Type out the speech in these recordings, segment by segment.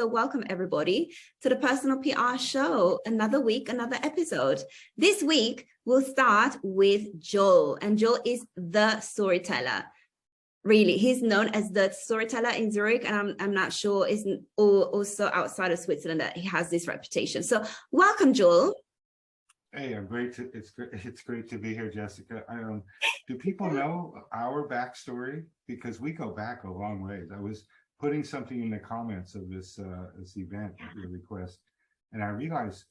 So welcome everybody to the Personal PR Show. Another week, another episode. This week, we'll start with Joel. And Joel is the storyteller. Really, he's known as the storyteller in Zurich. And I'm not sure isn't also outside of Switzerland that he has this reputation. So welcome, Joel. Hey, it's great to be here, Jessica. Do people know our backstory? Because we go back a long ways. I was putting something in the comments of this event, your request, and I realized,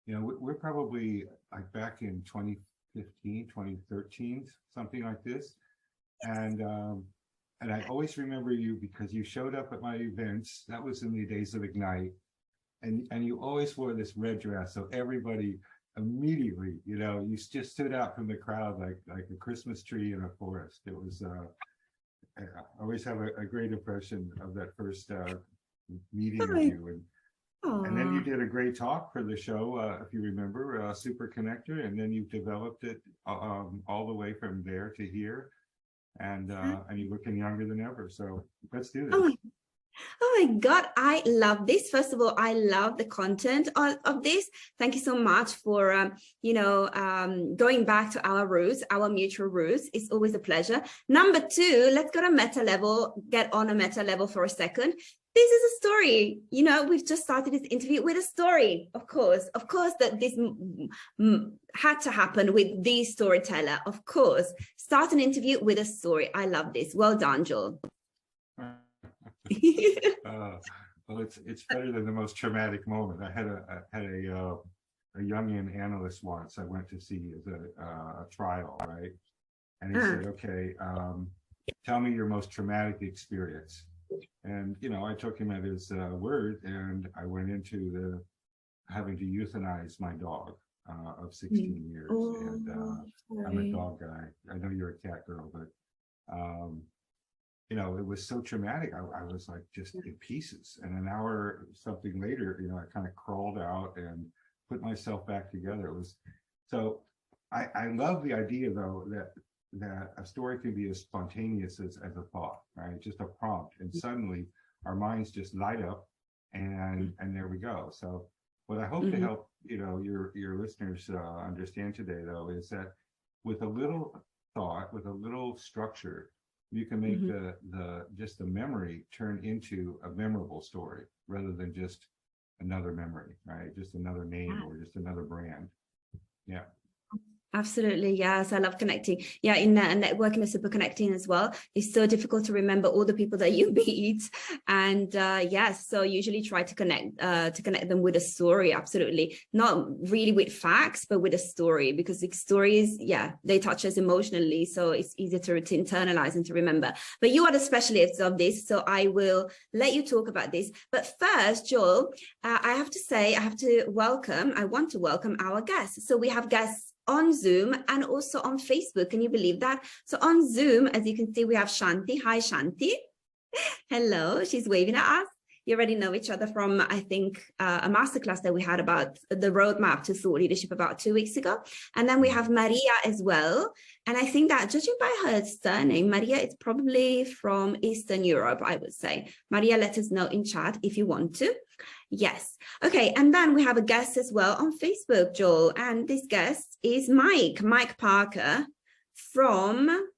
we're probably like back in 2015, 2013, something like this, and I always remember you because you showed up at my events. That was in the days of Ignite, and you always wore this red dress, so everybody immediately, you just stood out from the crowd like a Christmas tree in a forest. It was I always have a great impression of that first meeting with you, and then you did a great talk for the show, if you remember, Super Connector, and then you've developed it all the way from there to here, and you're looking younger than ever. So let's do this. Oh my God, I love this. First of all, I love the content of this. Thank you so much for, going back to our roots, our mutual roots. It's always a pleasure. Number two, let's get on a meta level for a second. This is a story. We've just started this interview with a story. Of course, that this had to happen with the storyteller. Of course, start an interview with a story. I love this. Well done, Joel. Well, it's better than the most traumatic moment. I had a Jungian analyst once I went to see as a trial, right? And he said, "Okay, tell me your most traumatic experience." And I took him at his word, and I went into having to euthanize my dog of 16 years. And I'm a dog guy. I know you're a cat girl, but it was so traumatic. I was like just in pieces. And an hour something later, I kind of crawled out and put myself back together. It was so. I love the idea though that a story can be as spontaneous as a thought, right? Just a prompt, and suddenly our minds just light up, and there we go. So what I hope to help your listeners understand today though is that with a little thought, with a little structure, you can make the memory turn into a memorable story rather than just another memory, right? Just another name or just another brand. Yeah. Absolutely. Yes. I love connecting. Yeah. In networking and super connecting as well. It's so difficult to remember all the people that you meet. And yes, so usually try to connect them with a story. Absolutely. Not really with facts, but with a story, because the stories, they touch us emotionally. So it's easier to internalize and to remember. But you are the specialist of this. So I will let you talk about this. But first, Joel, I want to welcome our guests. So we have guests on Zoom and also on Facebook. Can you believe that? So on Zoom, as you can see, we have Shanti. Hi, Shanti. Hello. She's waving at us. You already know each other from, I think, a masterclass that we had about the roadmap to thought leadership about 2 weeks ago. And then we have Maria as well. And I think that judging by her surname, Maria is probably from Eastern Europe, I would say. Maria, let us know in chat if you want to. Yes. Okay. And then we have a guest as well on Facebook, Joel. And this guest is Mike Parker from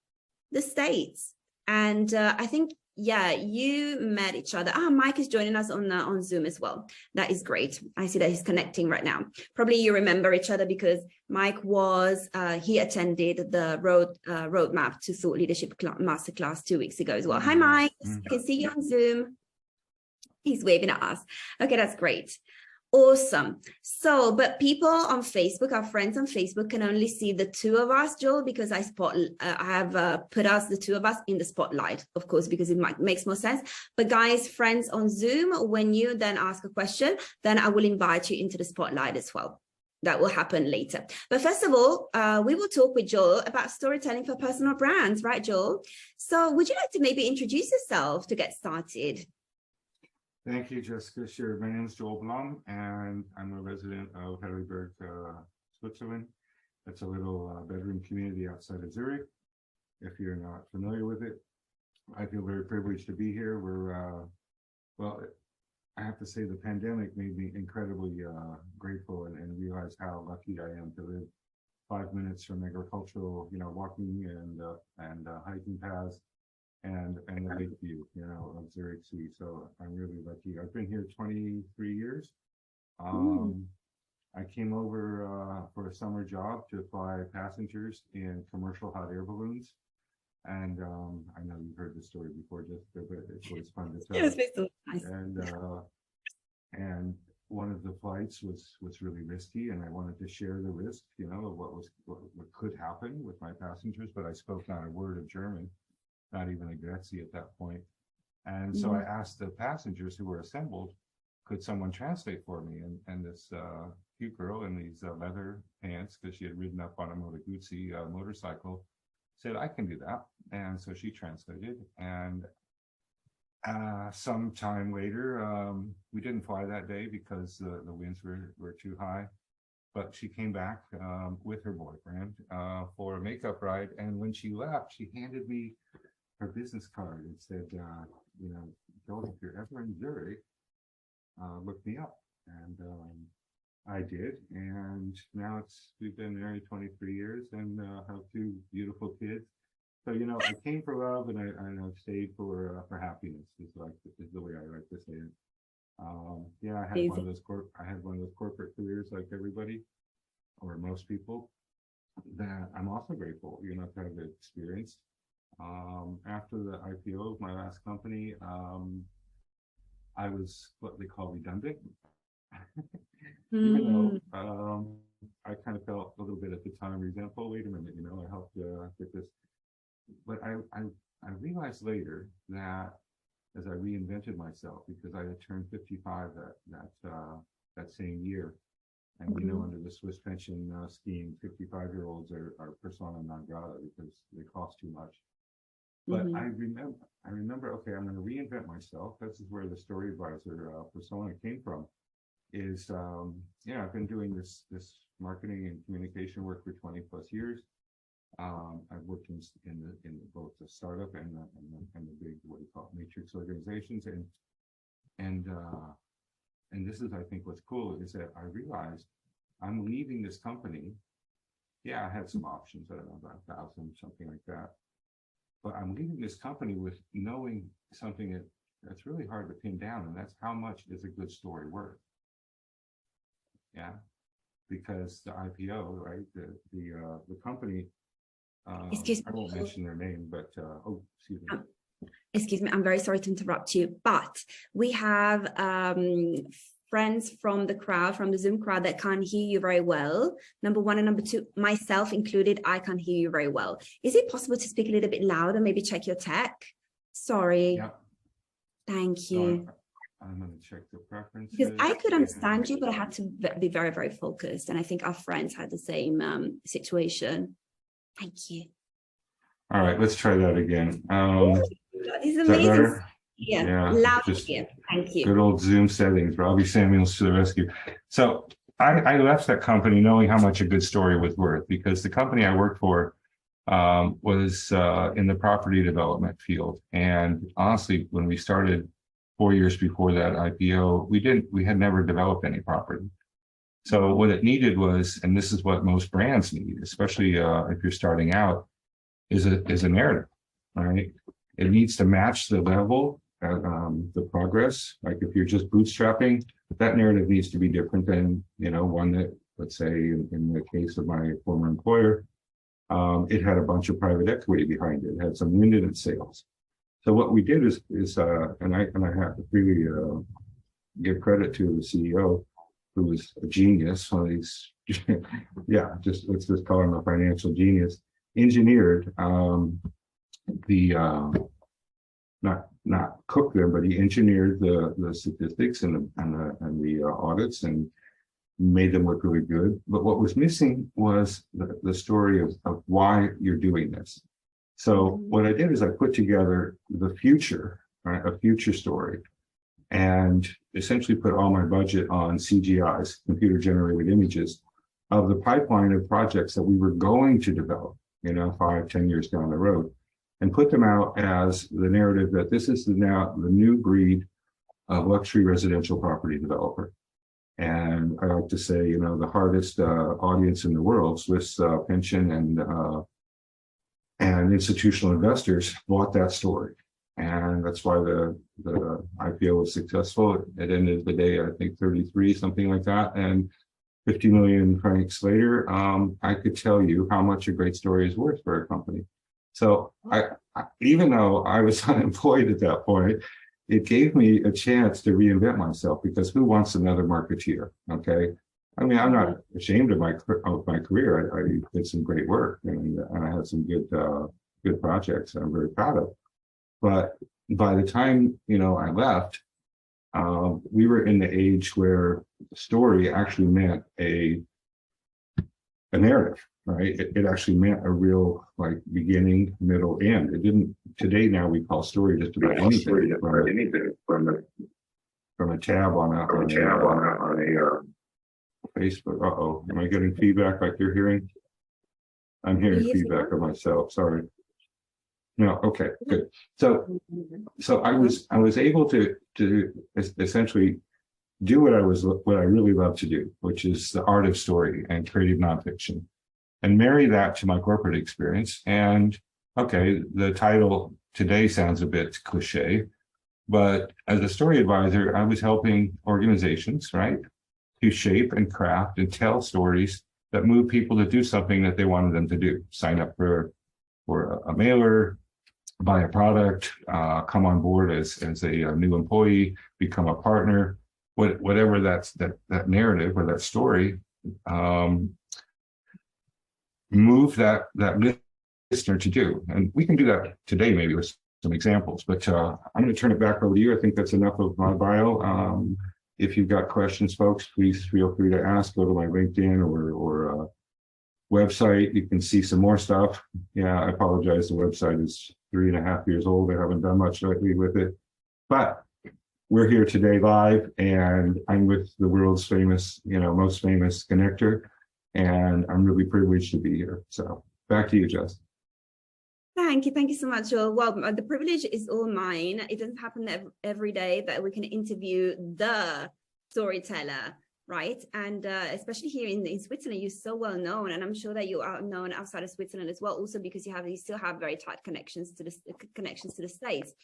the States. And I think, you met each other. Mike is joining us on Zoom as well. That is great. I see that he's connecting right now. Probably you remember each other because Mike he attended the roadmap to thought leadership masterclass 2 weeks ago as well. Hi, Mike. I can see you on Zoom. He's waving at us. Okay, that's great. Awesome. So, but people on Facebook, our friends on Facebook, can only see the two of us, Joel, because I have put the two of us in the spotlight, of course, because it makes more sense. But guys, friends on Zoom, when you then ask a question, then I will invite you into the spotlight as well. That will happen later. But first of all, we will talk with Joel about storytelling for personal brands, right, Joel? So would you like to maybe introduce yourself to get started? Thank you, Jessica. Sure. My name is Joel Blom, and I'm a resident of Heidelberg, Switzerland. That's a little bedroom community outside of Zurich. If you're not familiar with it, I feel very privileged to be here. We're I have to say the pandemic made me incredibly grateful and realize how lucky I am to live 5 minutes from agricultural, walking and hiking paths and the lake view, of Zurich Sea. So I'm really lucky. I've been here 23 years. I came over for a summer job to fly passengers in commercial hot air balloons. And I know you've heard this story before, Jessica, but it's always fun to tell. Nice. And one of the flights was really risky, and I wanted to share the risk, of what could happen with my passengers. But I spoke not a word of German, not even a Grazie at that point. And so I asked the passengers who were assembled, could someone translate for me? And this cute girl in these leather pants, because she had ridden up on a Moto Guzzi motorcycle, said, I can do that. And so she translated. And some time later, we didn't fly that day because the winds were too high. But she came back with her boyfriend for a makeup ride. And when she left, she handed me her business card and said, Joel, if you're ever in Zurich, look me up. And I did. And now we've been married 23 years and have two beautiful kids. So, I came for love and I've stayed for happiness is the way I like to say it. I had one of those corporate careers like everybody or most people that I'm also grateful, to have experienced. After the IPO of my last company, I was what they call redundant. Even though I kind of felt a little bit at the time resentful. Wait a minute, I helped get this. But I realized later that as I reinvented myself, because I had turned 55 that same year, and under the Swiss pension scheme, 55-year-olds are persona non grata because they cost too much. But I remember, okay, I'm going to reinvent myself. This is where the story advisor persona came from. Is I've been doing this marketing and communication work for 20 plus years. I've worked in both the startup and the big, what do you call it, matrix organizations, and this is, I think, what's cool is that I realized I'm leaving this company. Yeah, I had some options, I don't know, about 1,000, something like that. But I'm leaving this company with knowing something that's really hard to pin down, and that's how much is a good story worth. Yeah, because the IPO, right? The company. Excuse me. I won't mention their name, but excuse me. Excuse me. I'm very sorry to interrupt you, but we have friends from the crowd, from the Zoom crowd, that can't hear you very well. Number one, and number two, myself included, I can't hear you very well. Is it possible to speak a little bit louder? Maybe check your tech. Sorry. Yeah. Thank you. I'm going to check the preferences. Because I could understand you, but I had to be very, very focused. And I think our friends had the same situation. Thank you. All right, let's try that again. This is amazing. Yeah, loud just here. Thank you. Good old Zoom settings. Robbie Samuels to the rescue. So I left that company knowing how much a good story was worth, because the company I worked for was in the property development field. And honestly, when we started 4 years before that IPO, we had never developed any property. So what it needed was, and this is what most brands need, especially if you're starting out, is a narrative, right? It needs to match the level, the progress. Like if you're just bootstrapping, that narrative needs to be different than, one that, let's say in the case of my former employer, it had a bunch of private equity behind it. It had some wind in its sails. So what we did is and I have to really give credit to the CEO, who was a genius, one of these, let's just call him a financial genius, engineered not cooked them, but he engineered the statistics and the audits and made them look really good. But what was missing was the story of why you're doing this. So what I did is I put together the future, right, a future story, and essentially put all my budget on CGIs, computer generated images, of the pipeline of projects that we were going to develop, 5-10 years down the road, and put them out as the narrative that this is now the new breed a luxury residential property developer. And I like to say, you know, the hardest audience in the world, Swiss pension and institutional investors bought that story. And that's why the IPO was successful. It ended the day, I think, 33, something like that. And 50 million francs later, I could tell you how much a great story is worth for a company. So I even though I was unemployed at that point, it gave me a chance to reinvent myself, because who wants another marketeer? Okay. I mean, I'm not ashamed of my career. I did some great work, and I had some good projects that I'm very proud of. But by the time, you know, I left, we were in the age where the story actually meant a narrative, right? It actually meant a real, like, beginning, middle, end. It didn't. Today, now we call story just about anything, from a tab on a Facebook. Uh-oh, am I getting feedback like you're hearing? I'm hearing feedback of myself. Sorry. No, okay, good. So I was able to essentially do what I really love to do, which is the art of story and creative nonfiction, and marry that to my corporate experience. And okay, the title today sounds a bit cliche, but as a story advisor, I was helping organizations, right, to shape and craft and tell stories that move people to do something that they wanted them to do. Sign up for a mailer, buy a product, come on board as a new employee, become a partner, whatever that narrative or that story, move that listener to do. And we can do that today, maybe with some examples, but I'm going to turn it back over to you. I think that's enough of my bio. If you've got questions, folks, please feel free to ask. Go to my LinkedIn or website. You can see some more stuff. Yeah, I apologize. The website is 3.5 years old. I haven't done much lately with it, but we're here today live, and I'm with the world's famous, most famous connector, and I'm really privileged to be here. So back to you, Jess. Thank you so much, Joel. Well, the privilege is all mine. It doesn't happen every day that we can interview the storyteller, right? And especially here in Switzerland, you're so well known, and I'm sure that you are known outside of Switzerland as well, also because you still have very tight connections to the States.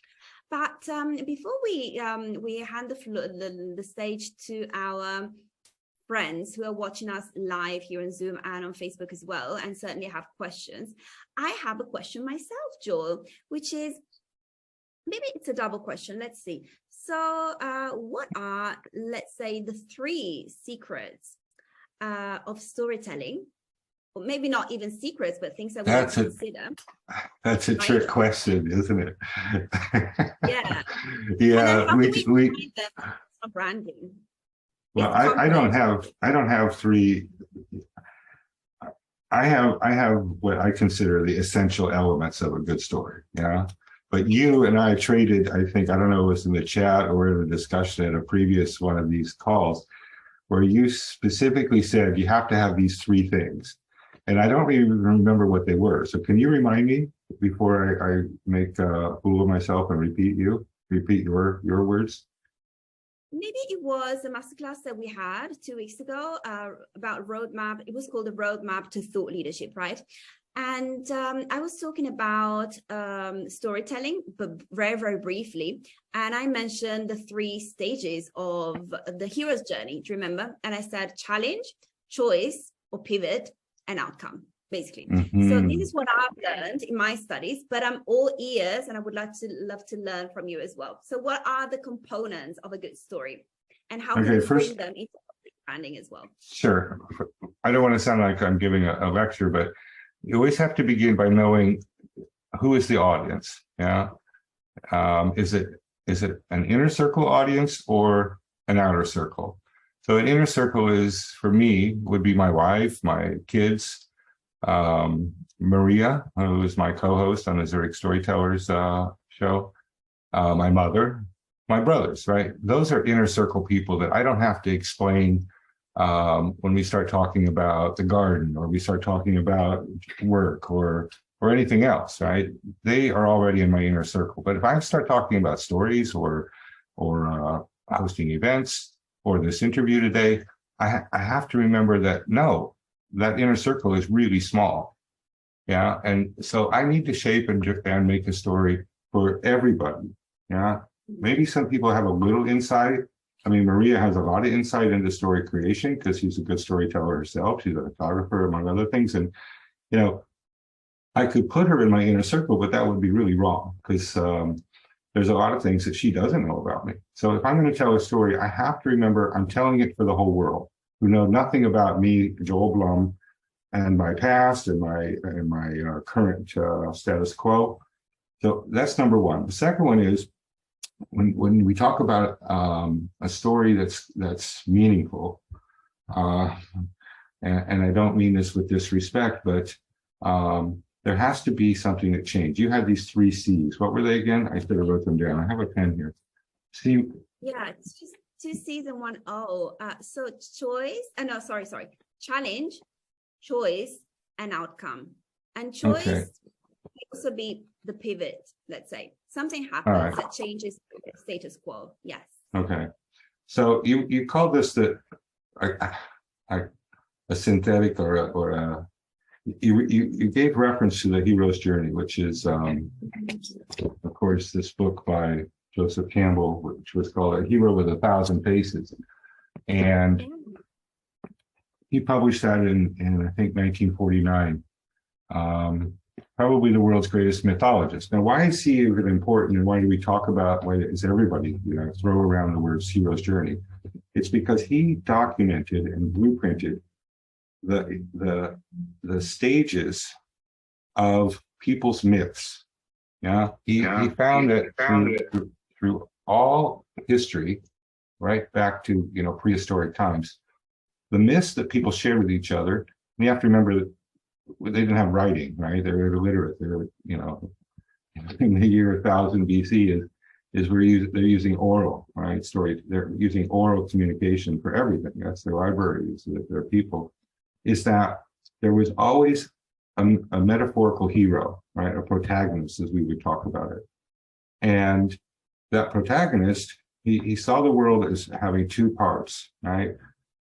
But before we hand the stage to our friends who are watching us live here on Zoom and on Facebook as well, and certainly have questions, I have a question myself, Joel, which is, maybe it's a double question. Let's see. So what are, let's say, the 3 secrets of storytelling? Or maybe not even secrets, but things that we have to consider. That's a trick question, isn't it? Yeah. Yeah. We branding. Well, I don't have 3. I have what I consider the essential elements of a good story. Yeah. But you and I traded, I think, I don't know, it was in the chat or in the discussion at a previous one of these calls, where you specifically said you have to have these 3 things. And I don't even remember what they were. So can you remind me before I make a fool of myself and repeat your words? Maybe it was a masterclass that we had 2 weeks ago about roadmap. It was called the Roadmap to Thought Leadership, right? And I was talking about storytelling, but very, very briefly. And I mentioned the 3 stages of the hero's journey. Do you remember? And I said challenge, choice, or pivot, and outcome, basically. Mm-hmm. So this is what I've learned in my studies, but I'm all ears, and I would love to learn from you as well. So what are the components of a good story, and how can we bring them into branding as well? Sure. I don't want to sound like I'm giving a lecture, but you always have to begin by knowing who is the audience. Yeah. Is it an inner circle audience or an outer circle? So an inner circle is, for me, would be my wife, my kids, Maria, who is my co-host on the Zurich Storytellers show, my mother, my brothers, right? Those are inner circle people that I don't have to explain when we start talking about the garden, or we start talking about work or anything else, right? They are already in my inner circle. But if I start talking about stories or hosting events or this interview today, I have to remember that, no, that inner circle is really small. Yeah. And so I need to shape and make a story for everybody. Yeah. Maybe some people have a little insight. I mean, Maria has a lot of insight into story creation because she's a good storyteller herself. She's a photographer, among other things. And, you know, I could put her in my inner circle, but that would be really wrong because there's a lot of things that she doesn't know about me. So if I'm going to tell a story, I have to remember I'm telling it for the whole world who know nothing about me, Joel Blom, and my past and my current status quo. So that's number one. The second one is when we talk about a story that's meaningful, and I don't mean this with disrespect, but there has to be something that changed. You had these 3 C's. What were they again? I should have wrote them down. I have a pen here. See. Yeah, it's just 2 C's and 1 O. So choice, no, sorry. Challenge, choice, and outcome. And choice can also be the pivot, let's say. Something happens that changes the status quo. Yes. Okay. So you call this a synthetic or a you gave reference to the hero's journey, which is of course this book by Joseph Campbell, which was called A Hero with 1,000 Faces, and he published that in I think 1949. Probably the world's greatest mythologist. Now, why is he important, and why do we talk about? Why is everybody throw around the words hero's journey? It's because he documented and blueprinted the stages of people's myths. Yeah, he found that through all history, right back to prehistoric times, the myths that people shared with each other. And you have to remember that they didn't have writing, right? They were illiterate. They were, in the year 1000 BC they're using oral, right? They're using oral communication for everything. That's their libraries, their people. Is that there was always a metaphorical hero, right? A protagonist, as we would talk about it. And that protagonist, he saw the world as having 2 parts, right?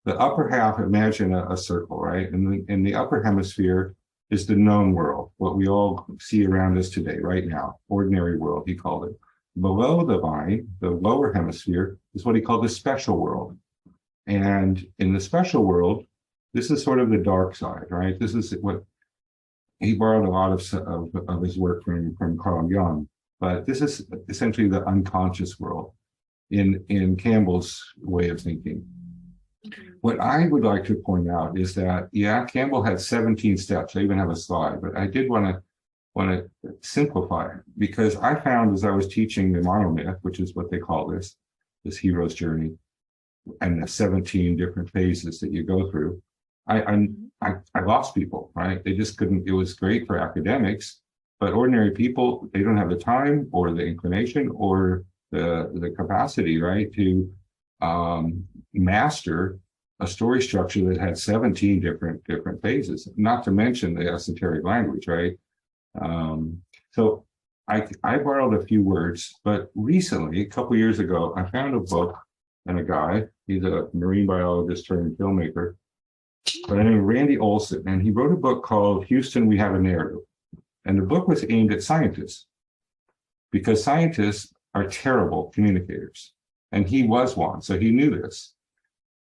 The upper half, imagine a circle, right? And in the upper hemisphere is the known world, what we all see around us today, right now, ordinary world, he called it. Below the vine, the lower hemisphere, is what he called the special world. And in the special world, this is sort of the dark side, right? This is what he borrowed a lot of his work from Carl Jung, but this is essentially the unconscious world in Campbell's way of thinking. What I would like to point out is that, Campbell had 17 steps. I even have a slide, but I did want to simplify it because I found as I was teaching the monomyth, which is what they call this hero's journey, and the 17 different phases that you go through, I lost people, right? They just couldn't. It was great for academics, but ordinary people, they don't have the time or the inclination or the capacity, right, to master a story structure that had 17 different phases, not to mention the esoteric language, right? So I borrowed a few words, but recently, a couple years ago, I found a book and a guy, he's a marine biologist turned filmmaker, by the name of Randy Olson, and he wrote a book called Houston, We Have a Narrative. And the book was aimed at scientists because scientists are terrible communicators. And he was one, so he knew this.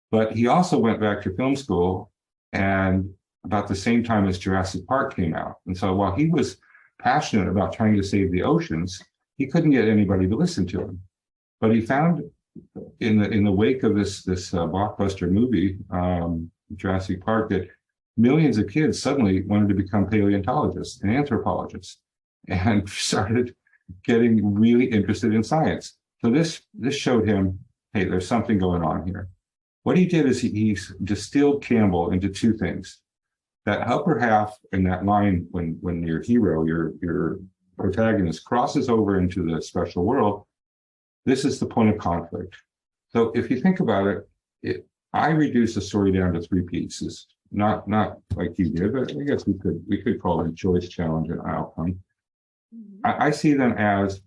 But he also went back to film school and about the same time as Jurassic Park came out. And so while he was passionate about trying to save the oceans, he couldn't get anybody to listen to him. But he found in the wake of this blockbuster movie, Jurassic Park, that millions of kids suddenly wanted to become paleontologists and anthropologists and started getting really interested in science. So this showed him, hey, there's something going on here. What he did is he distilled Campbell into 2 things. That upper half in that line, when your hero, your protagonist crosses over into the special world, this is the point of conflict. So if you think about it, I reduce the story down to 3 pieces, not like you did, but I guess we could call it choice, challenge, and outcome. I see them as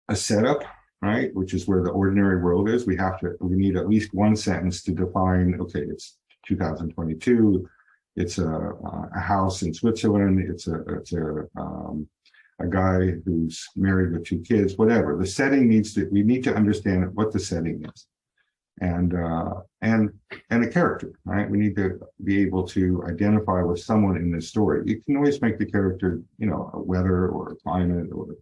a setup, right? Which is where the ordinary world is. We need at least one sentence to define, okay, it's 2022. It's a house in Switzerland. It's a guy who's married with 2 kids, whatever. The setting we need to understand what the setting is. And a character, right? We need to be able to identify with someone in this story. You can always make the character, a weather or a climate or,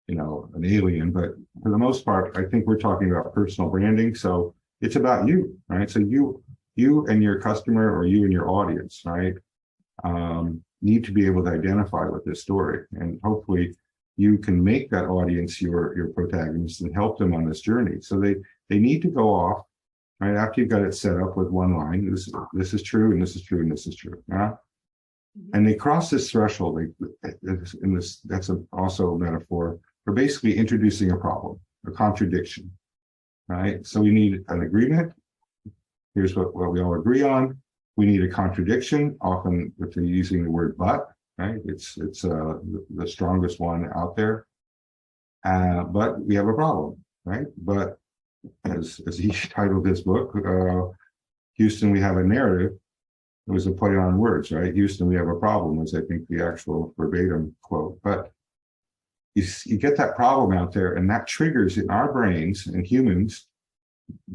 an alien, but for the most part, I think we're talking about personal branding. So it's about you, right? So you and your customer, or you and your audience, right? Need to be able to identify with this story, and hopefully you can make that audience your protagonist and help them on this journey. So they need to go off right after you've got it set up with one line. This is true, and this is true, and this is true. Yeah. And they cross this threshold. That's also a metaphor for basically introducing a problem, a contradiction, right? So we need an agreement. Here's what we all agree on. We need a contradiction, often if they're using the word but, right? It's the strongest one out there. But we have a problem, right? But as he titled this book, Houston, we have a narrative. It was a play on words, right? Houston, we have a problem was, I think, the actual verbatim quote. But you get that problem out there, and that triggers in our brains and humans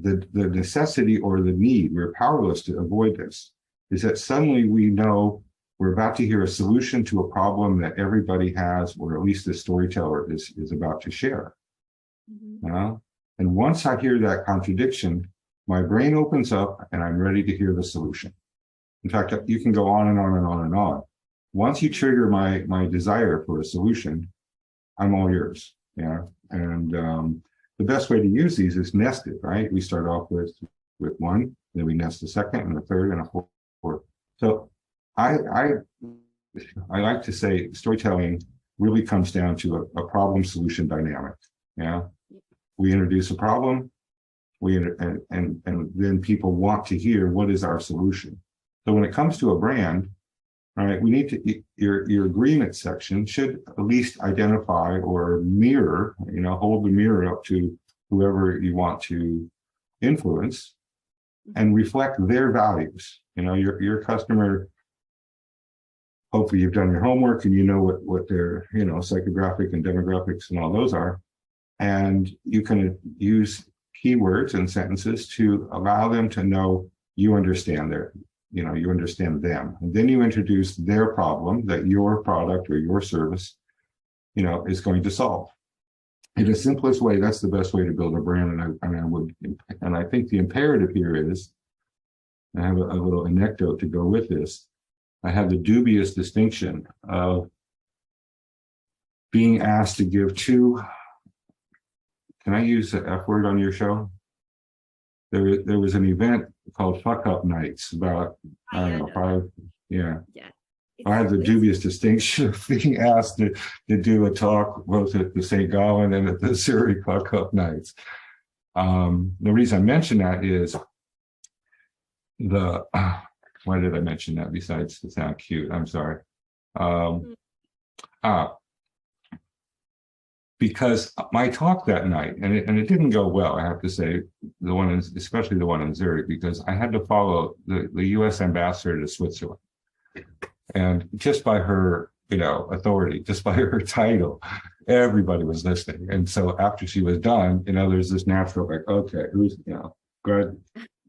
the necessity or the need. We're powerless to avoid this. Is that suddenly we know we're about to hear a solution to a problem that everybody has, or at least the storyteller is about to share. Mm-hmm. And once I hear that contradiction, my brain opens up and I'm ready to hear the solution. In fact, you can go on and on and on and on. Once you trigger my desire for a solution, I'm all yours. Yeah. And the best way to use these is nested, right? We start off with one, then we nest a second and a third and a fourth. So I like to say storytelling really comes down to a problem solution dynamic. Yeah. We introduce a problem, and then people want to hear what is our solution. So when it comes to a brand, all right, we need to, your agreement section should at least identify or mirror, hold the mirror up to whoever you want to influence and reflect their values. Your customer, hopefully you've done your homework and you know what their, psychographic and demographics and all those are. And you can use keywords and sentences to allow them to know you understand you understand them. And then you introduce their problem that your product or your service, is going to solve. In the simplest way, that's the best way to build a brand. And I think the imperative here is, I have a little anecdote to go with this. I have the dubious distinction of being asked to give 2. Can I use the F word on your show? There was an event called Fuck Up Nights about, I don't know, 5, yeah. I had the dubious distinction of being asked to do a talk both at the St. Gallen and at the Surrey Fuck Up Nights. The reason I mention that is why did I mention that besides to sound cute? I'm sorry. Because my talk that night, and it didn't go well, I have to say, especially the one in Zurich, because I had to follow the U.S. ambassador to Switzerland. And just by her, authority, just by her title, everybody was listening. And so after she was done, there's this natural, like, okay, who's, good.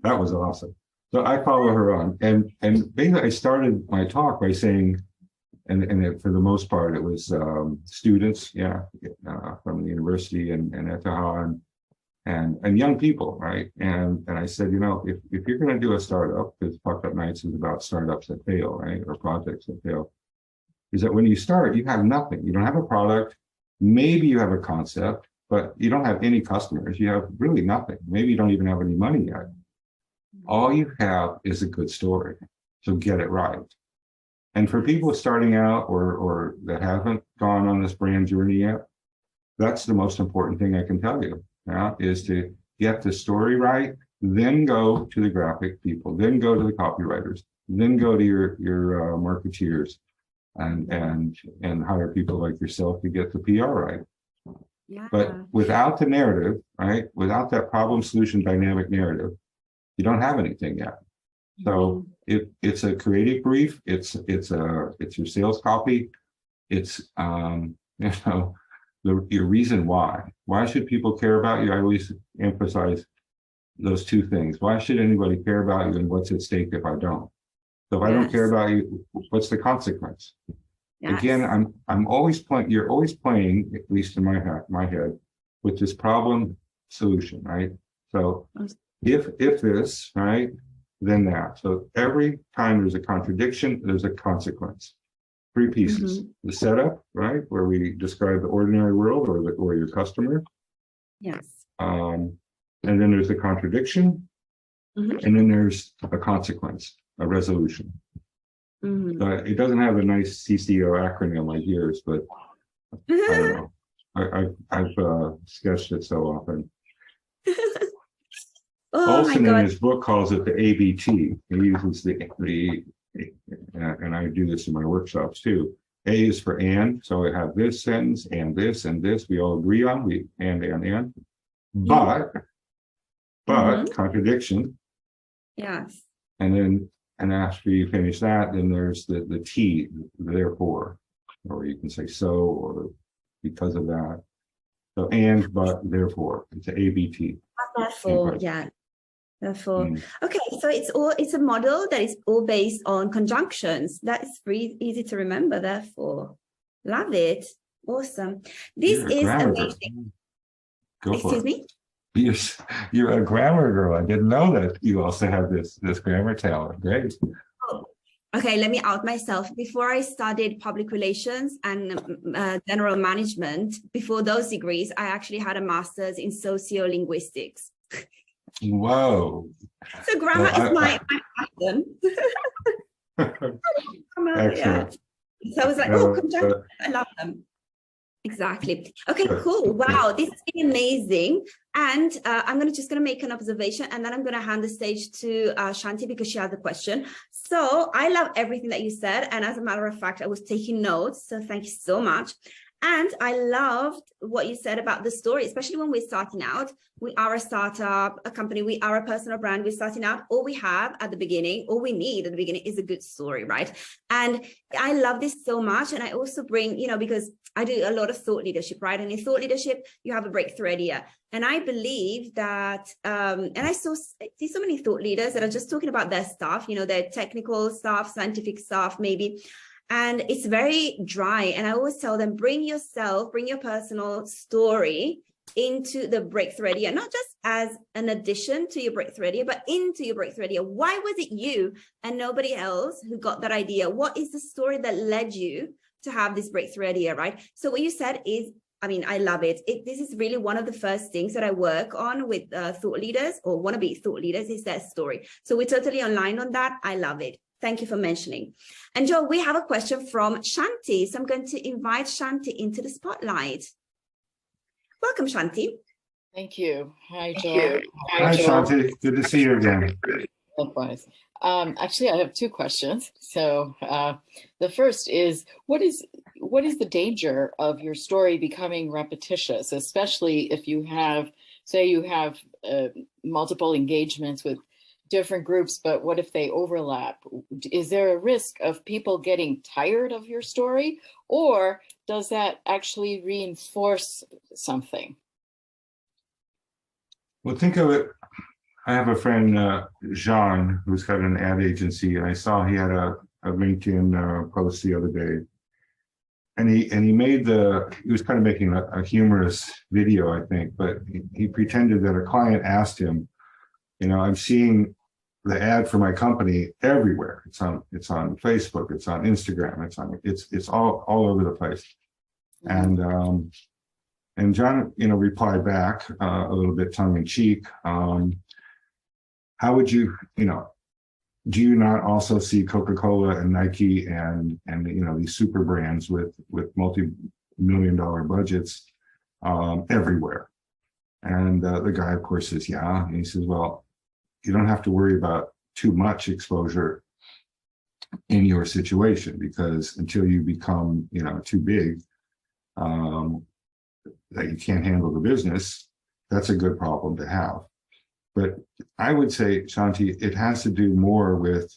That was awesome. So I follow her on. And basically I started my talk by saying, and for the most part, it was students, from the university and ETH and young people, right? And I said, if you're going to do a startup, because Fuck Up Nights is about startups that fail, right, or projects that fail, is that when you start, you have nothing. You don't have a product. Maybe you have a concept, but you don't have any customers. You have really nothing. Maybe you don't even have any money yet. All you have is a good story. So get it right. And for people starting out or that haven't gone on this brand journey yet, that's the most important thing I can tell you, is to get the story right, then go to the graphic people, then go to the copywriters, then go to your marketeers and hire people like yourself to get the PR right. Yeah. But without the narrative, right? Without that problem solution dynamic narrative, you don't have anything yet. So it's a creative brief. It's your sales copy. It's your reason why. Why should people care about you? I always emphasize those two things. Why should anybody care about you, and what's at stake if I don't? So if I don't care about you, what's the consequence? Yes. Again, I'm always playing. You're always playing, at least in my head, with this problem solution, right? So if this, right, then that. So every time there's a contradiction, there's a consequence. Three pieces: the setup, right, where we describe the ordinary world or your customer. Yes. And then there's the contradiction, and then there's a consequence, a resolution. It doesn't have a nice CCO acronym like yours, but I don't know. I've sketched it so often. Olson in his book calls it the ABT. He uses the and I do this in my workshops too. A is for and, so I have this sentence and this we all agree on. And. But contradiction. Yes. And then after you finish that, then there's the T, therefore, or you can say so, or because of that. So and, but, therefore, it's an ABT. Therefore, yeah. Therefore, okay, so it's a model that is all based on conjunctions. That is very easy to remember. Therefore, love it. Awesome. This is amazing. Excuse me. You're a grammar girl. I didn't know that you also have this grammar talent. Great. Oh, okay, let me out myself. Before I studied public relations and general management, before those degrees, I actually had a master's in sociolinguistics. Whoa. So grammar is my passion. Excellent. Yeah. So I was like, oh, conjunction, I love them. Exactly. Okay, cool. Wow, this has been amazing. And I'm just going to make an observation, and then I'm going to hand the stage to Shanti because she has a question. So I love everything that you said. And as a matter of fact, I was taking notes. So thank you so much. And I loved what you said about the story, especially when we're starting out. We are a startup, a company, we are a personal brand, we're starting out. All we have at the beginning, all we need at the beginning is a good story, right? And I love this so much. And I also bring, because I do a lot of thought leadership, right? And in thought leadership, you have a breakthrough idea. And I believe that, and I see so many thought leaders that are just talking about their stuff, their technical stuff, scientific stuff, maybe. And it's very dry. And I always tell them, bring your personal story into the breakthrough idea, not just as an addition to your breakthrough idea, but into your breakthrough idea. Why was it you and nobody else who got that idea? What is the story that led you to have this breakthrough idea, right? So what you said is, I love it. This is really one of the first things that I work on with thought leaders or wannabe thought leaders is their story. So we're totally aligned on that. I love it. Thank you for mentioning. And Joe, we have a question from Shanti. So I'm going to invite Shanti into the spotlight. Welcome, Shanti. Thank you. Hi, Joe. Hi, Shanti. Good to see you again. Likewise. Actually, I have two questions. So the first is, what is the danger of your story becoming repetitious, especially if you have, say you have multiple engagements with different groups, but what if they overlap? Is there a risk of people getting tired of your story, or does that actually reinforce something? Well, think of it. I have a friend, Jean, who's got an ad agency, and I saw he had a LinkedIn post the other day. And he made he was kind of making a humorous video, I think, but he pretended that a client asked him, I'm seeing the ad for my company everywhere. It's on Facebook, it's on Instagram, it's all over the place. And John, replied back a little bit tongue in cheek. How would you, do you not also see Coca-Cola and Nike and these super brands with multi-million-dollar budgets everywhere? And the guy, of course, says, yeah. And he says, well, you don't have to worry about too much exposure in your situation, because until you become, too big, that you can't handle the business, that's a good problem to have. But I would say, Shanti, it has to do more with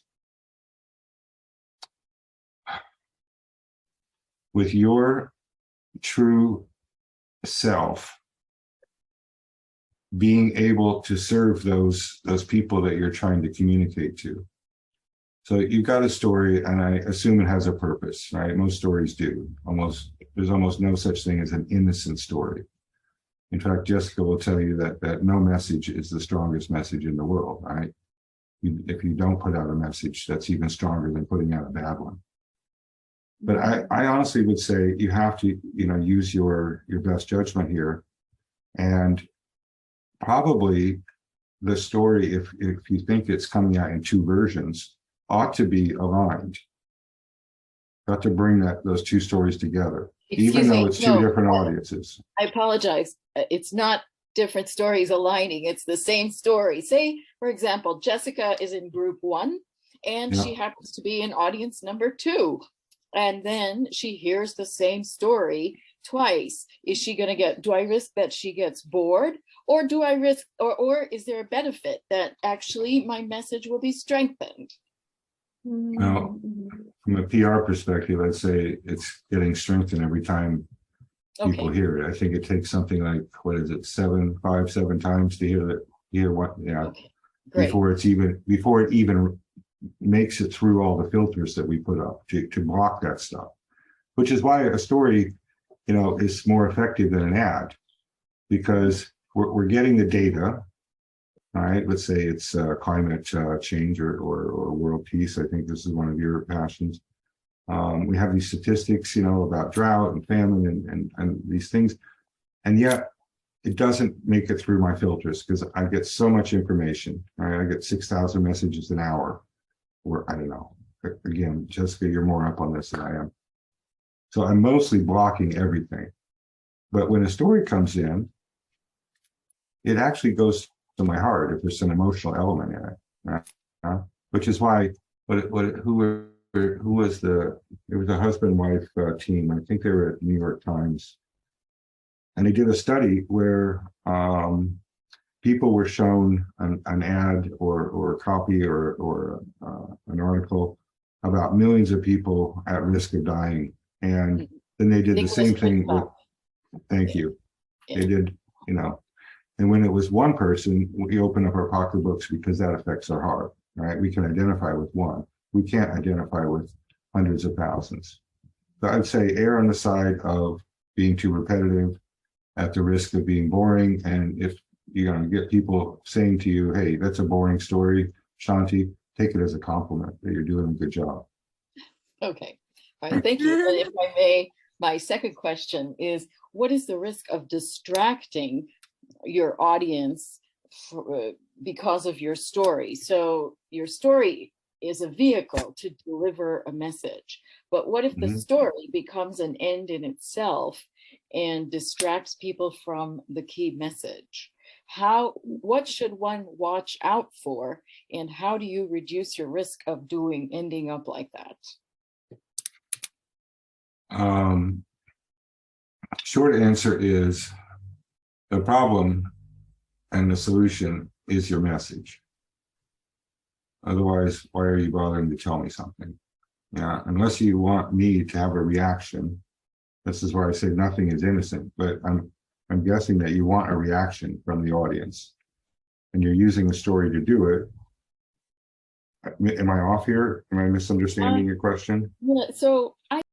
your true self being able to serve those people that you're trying to communicate to. So you've got a story, and I assume it has a purpose, right? Most stories do. There's almost no such thing as an innocent story. In fact, Jessica will tell you that no message is the strongest message in the world, right? If you don't put out a message, that's even stronger than putting out a bad one. But I honestly would say you have to, use your best judgment here, and probably the story, if you think it's coming out in two versions, ought to be aligned. Got to bring those two stories together, even though it's two different audiences. I apologize. It's not different stories aligning. It's the same story. Say, for example, Jessica is in group 1, and she happens to be in audience number 2. And then she hears the same story twice. Is she going to do I risk that she gets bored? Or do I risk, or is there a benefit that actually my message will be strengthened? Well, from a PR perspective, I'd say it's getting strengthened every time people hear it. I think it takes something like, 7 times to hear what, before it even makes it through all the filters that we put up to block that stuff. Which is why a story, is more effective than an ad, because we're getting the data. All right, let's say it's climate change or world peace. I think this is one of your passions. We have these statistics, about drought and famine and these things, and yet it doesn't make it through my filters because I get so much information. Right, I get 6,000 messages an hour, or I don't know. Again, Jessica, you're more up on this than I am. So I'm mostly blocking everything. But when a story comes in, it actually goes to my heart if there's an emotional element in it, right? Which is why it was a husband-wife team. I think they were at New York Times, and they did a study where people were shown an ad or a copy or an article about millions of people at risk of dying, and then they did the same thing with. Thank you. They did, And when it was one person, we open up our pocketbooks because that affects our heart, right? We can identify with one. We can't identify with hundreds of thousands. So I'd say err on the side of being too repetitive at the risk of being boring. And if you're going to get people saying to you, hey, that's a boring story, Shanti, take it as a compliment that you're doing a good job. Okay. All right. Thank you. And if I may, my second question is, what is the risk of distracting your audience because of your story? So your story is a vehicle to deliver a message, but what if the story becomes an end in itself and distracts people from the key message? What should one watch out for, and how do you reduce your risk of ending up like that? Short answer is the problem and the solution is your message. Otherwise, why are you bothering to tell me something? Unless you want me to have a reaction. This is why I say nothing is innocent, but I'm guessing that you want a reaction from the audience, and you're using a story to do it. Am I off here? Am I misunderstanding your question? Yeah, so